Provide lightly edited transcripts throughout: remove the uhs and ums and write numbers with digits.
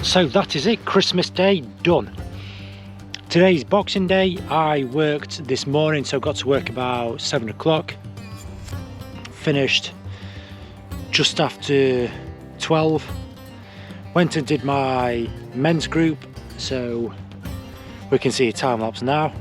So that is it, Christmas Day done. Today's Boxing Day. I worked this morning, so got to work about 7 o'clock. Finished just after 12. Went and did my men's group, so we can see a time lapse now.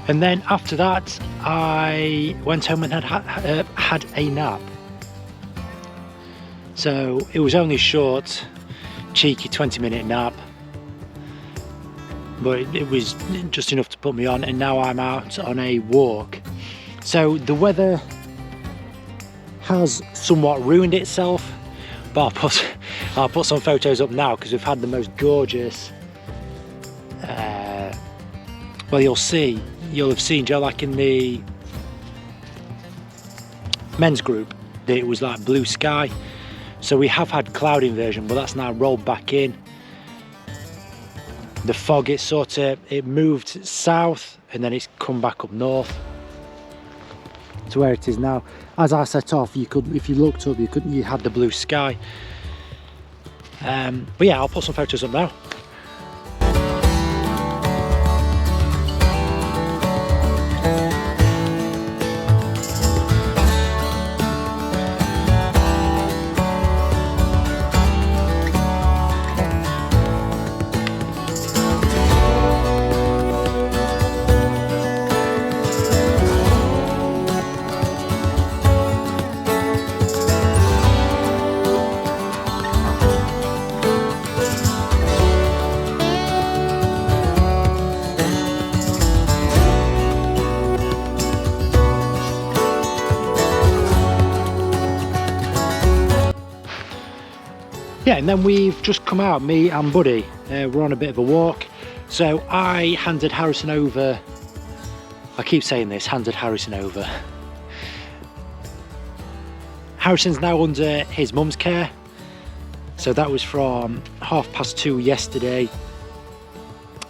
And then after that, I went home and had a nap. So it was only a short, cheeky 20-minute nap, but it was just enough to put me on. And now I'm out on a walk. So the weather has somewhat ruined itself, but I'll put some photos up now because we've had the most gorgeous. Well, you'll have seen, Joe, like in the men's group, that it was like blue sky. So we have had cloud inversion, but that's now rolled back in. The fog, it moved south and then it's come back up north to where it is now. As I set off, if you looked up, you had the blue sky. But yeah, I'll put some photos up now. Yeah, and then we've just come out, me and Buddy, we're on a bit of a walk. So I handed Harrison over, I keep saying this, handed Harrison over. Harrison's now under his mum's care. So that was from 2:30 yesterday.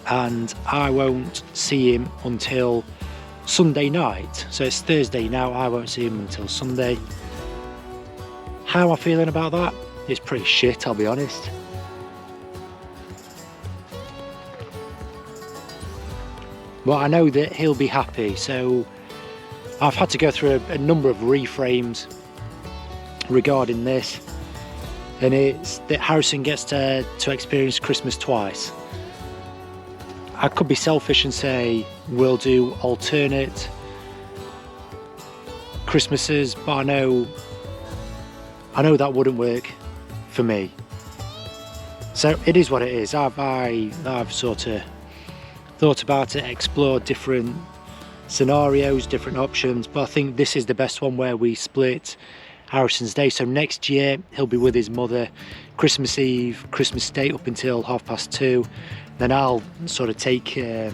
And I won't see him until Sunday night. So it's Thursday now, I won't see him until Sunday. How am I feeling about that? It's pretty shit, I'll be honest. But I know that he'll be happy, so I've had to go through a number of reframes regarding this, and it's that Harrison gets to experience Christmas twice. I could be selfish and say we'll do alternate Christmases, but I know that wouldn't work for me. So it is what it is. I've sort of thought about it, explored different scenarios, different options, but I think this is the best one where we split Harrison's day. So next year he'll be with his mother Christmas Eve, Christmas Day up until 2:30. Then I'll sort of take care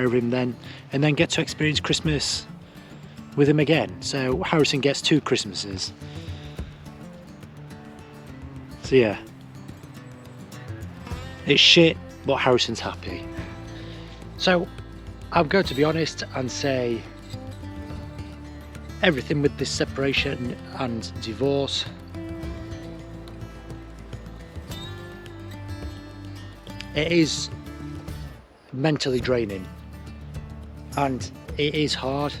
of him then, and then get to experience Christmas with him again. So Harrison gets 2 Christmases. So yeah, it's shit, but Harrison's happy. So I'm going to be honest and say everything with this separation and divorce, it is mentally draining and it is hard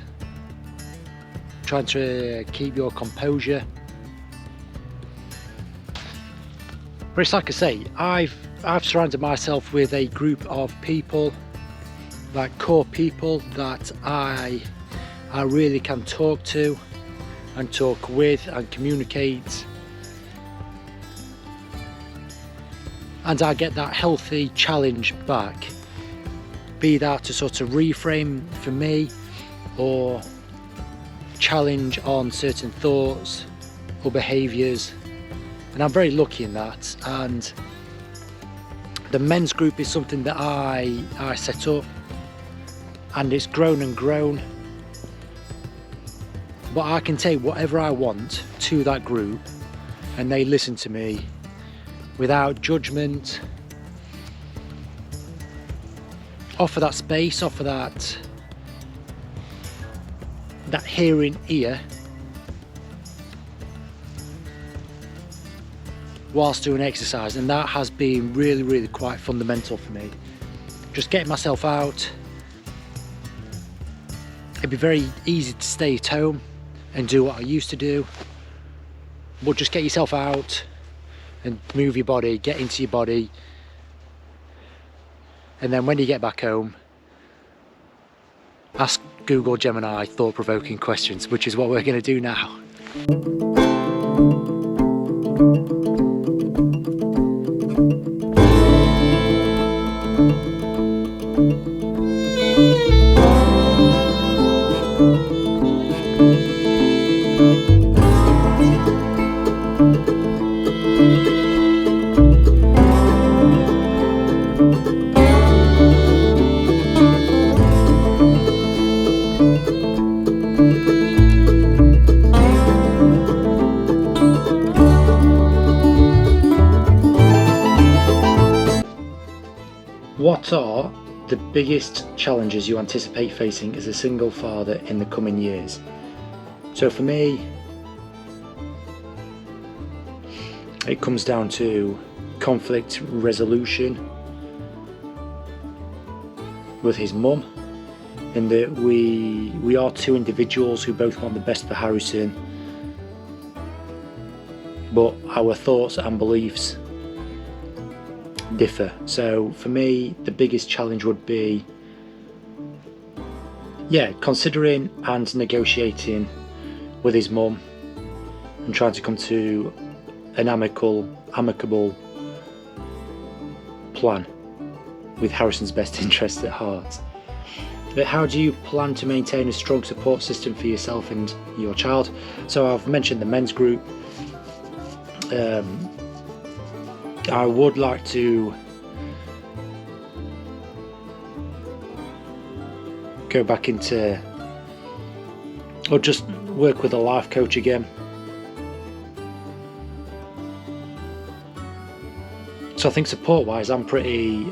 trying to keep your composure. But it's like I say, I've surrounded myself with a group of people, like core people that I I really can talk to and talk with and communicate, and I get that healthy challenge back, be that to sort of reframe for me or challenge on certain thoughts or behaviours, and I'm very lucky in that. And the men's group is something that I set up, and it's grown and grown, but I can take whatever I want to that group and they listen to me without judgment, offer that space, offer that hearing ear whilst doing exercise. And that has been really quite fundamental for me, just getting myself out. It'd be very easy to stay at home and do what I used to do, but just get yourself out and move your body, get into your body, and then when you get back home, ask Google Gemini thought-provoking questions, which is what we're going to do now. What are the biggest challenges you anticipate facing as a single father in the coming years? So for me, it comes down to conflict resolution with his mum, in that we are two individuals who both want the best for Harrison, but our thoughts and beliefs differ. So for me, the biggest challenge would be considering and negotiating with his mum and trying to come to an amicable plan with Harrison's best interests at heart. But how do you plan to maintain a strong support system for yourself and your child? So I've mentioned the men's group. I would like to go back into, or just work with a life coach again. So I think support wise, I'm pretty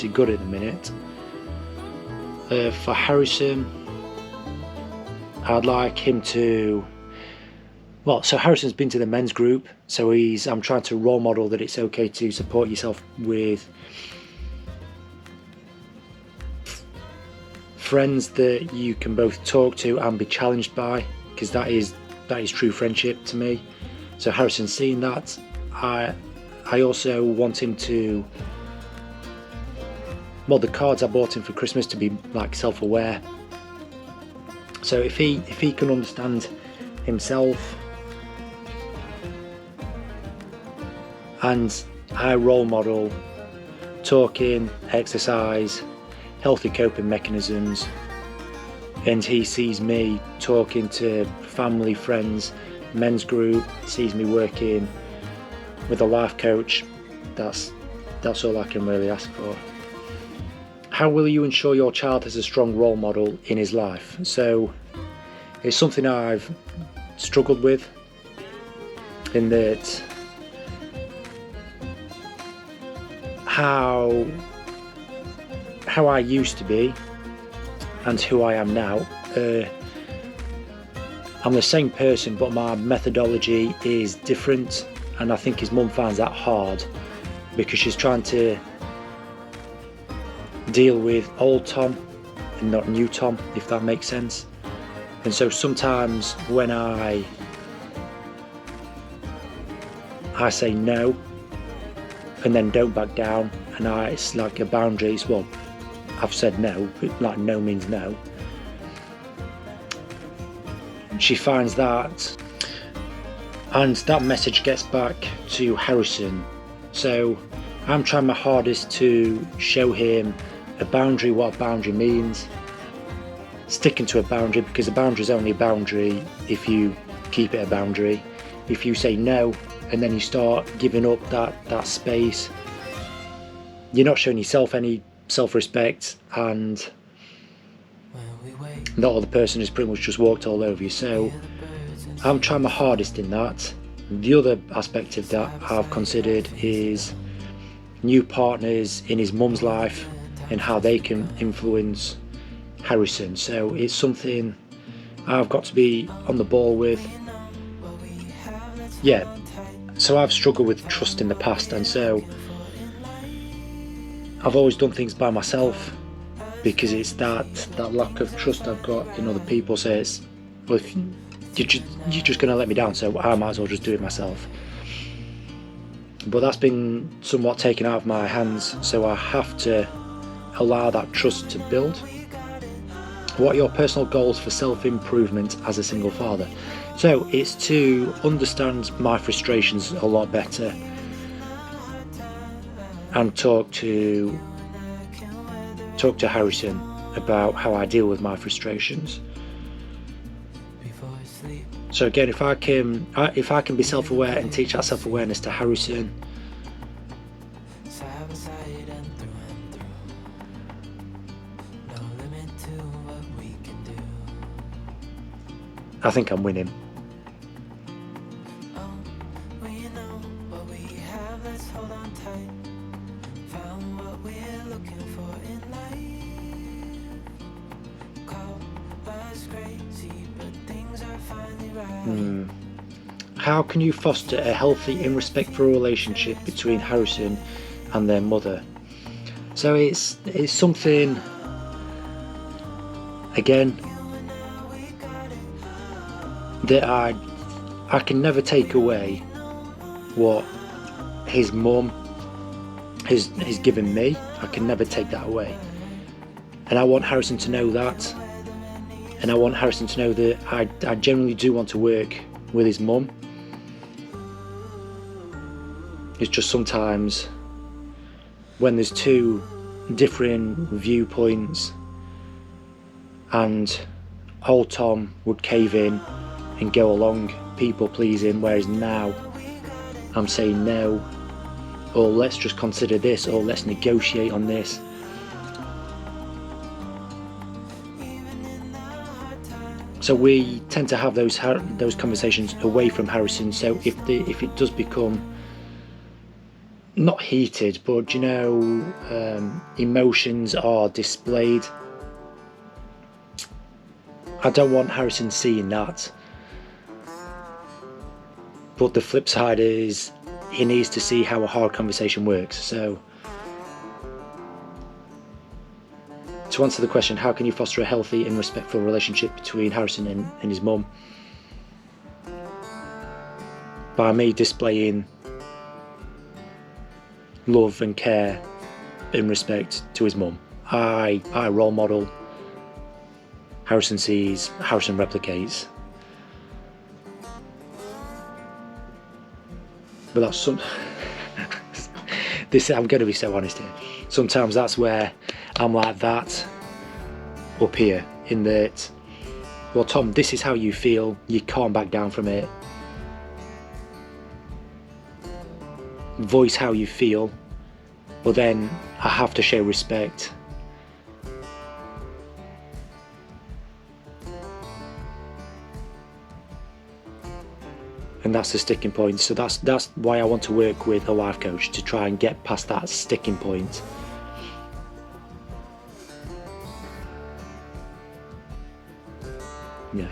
good at the minute. For Harrison, I'd like him to, so Harrison's been to the men's group, so I'm trying to role model that it's okay to support yourself with friends that you can both talk to and be challenged by, because that is true friendship to me. So Harrison's seeing that. I also want him to, the cards I bought him for Christmas, to be like self-aware. So if he can understand himself, and I role model talking, exercise, healthy coping mechanisms, and he sees me talking to family, friends, men's group, sees me working with a life coach, that's all I can really ask for. How will you ensure your child has a strong role model in his life? So it's something I've struggled with, in that how I used to be and who I am now. I'm the same person, but my methodology is different, and I think his mum finds that hard because she's trying to deal with old Tom and not new Tom, if that makes sense. And so sometimes when I say no and then don't back down, and it's like a boundary, I've said no, but like no means no. she finds that, and that message gets back to Harrison. So I'm trying my hardest to show him a boundary, what a boundary means, sticking to a boundary, because a boundary is only a boundary if you keep it a boundary. If you say no and then you start giving up that space, you're not showing yourself any self-respect, and that other person has pretty much just walked all over you. So I'm trying my hardest in that. The other aspect of that I've considered is new partners in his mum's life and how they can influence Harrison. So it's something I've got to be on the ball with. Yeah, so I've struggled with trust in the past, and so I've always done things by myself because it's that lack of trust I've got in other people. So it's, well, if you're just going to let me down, so I might as well just do it myself. But that's been somewhat taken out of my hands, so I have to allow that trust to build. What are your personal goals for self-improvement as a single father? So it's to understand my frustrations a lot better and talk to Harrison about how I deal with my frustrations. So again, if I can be self-aware and teach that self-awareness to Harrison, I think I'm winning. How can you foster a healthy and respectful relationship between Harrison and their mother? So it's something, again, that I can never take away what his mum has given me. I can never take that away, and I want Harrison to know that, and I want Harrison to know that I genuinely do want to work with his mum. It's just sometimes when there's two different viewpoints, and old Tom would cave in and go along people pleasing, whereas now I'm saying no, or let's just consider this, or let's negotiate on this. So we tend to have those conversations away from Harrison. So if it does become not heated, but emotions are displayed, I don't want Harrison seeing that. But the flip side is he needs to see how a hard conversation works. So to answer the question, how can you foster a healthy and respectful relationship between Harrison and his mum? By me displaying love and care and respect to his mum. I role model, Harrison sees, Harrison replicates. But that's I'm going to be so honest here. Sometimes that's where I'm like that up here, in that, well, Tom, this is how you feel, you can't back down from it. Voice how you feel, but then I have to show respect. And that's the sticking point. So that's why I want to work with a life coach, to try and get past that sticking point. Yeah.